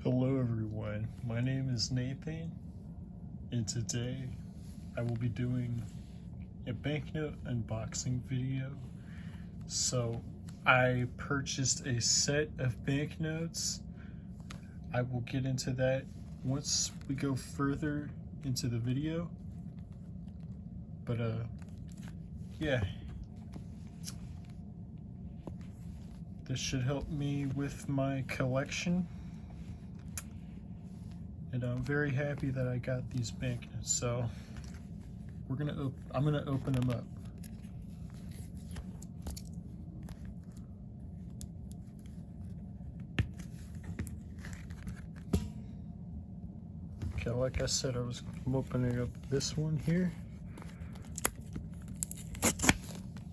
Hello everyone, my name is Nathan, and today I will be doing a banknote unboxing video. So I purchased a set of banknotes. I will get into that once we go further into the video. But yeah. This should help me with my collection. And I'm very happy that I got these banknotes. So I'm gonna open them up. Okay, like I said, I'm opening up this one here,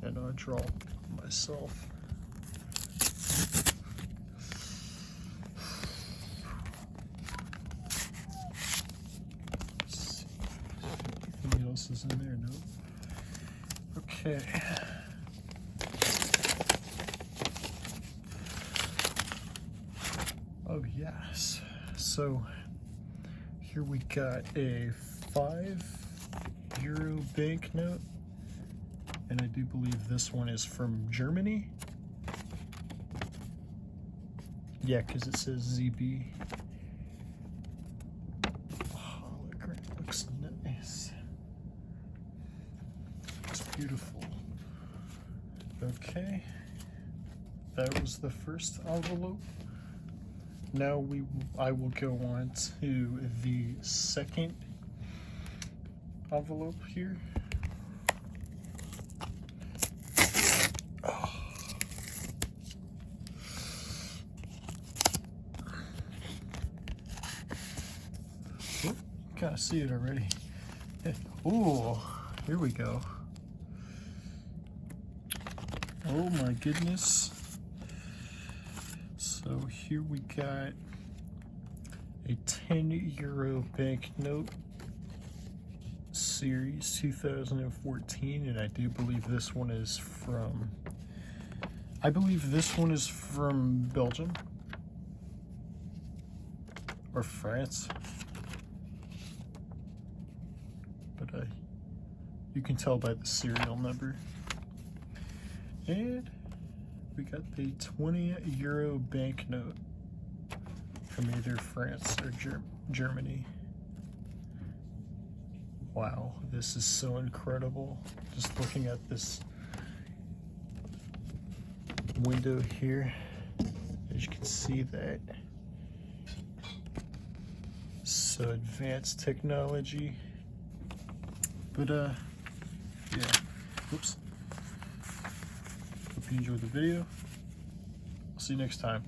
and I'll draw myself. Anything else is in there? No. Okay. Oh yes. So here we got a €5 banknote, and I do believe this one is from Germany. Yeah, because it says ZB. Hologram looks nice. It's beautiful. Okay, that was the first envelope. Now I will go on to the second envelope here. Oh. Oh, kind of see it already. Oh, here we go. Oh my goodness. So here we got a €10 banknote series 2014, and I do believe this one is from, Belgium or France, but you can tell by the serial number. And we got the €20 banknote from either France or Germany. Wow, this is so incredible. Just looking at this window here, as you can see that. So advanced technology. But yeah, oops. Hope you enjoyed the video. I'll see you next time.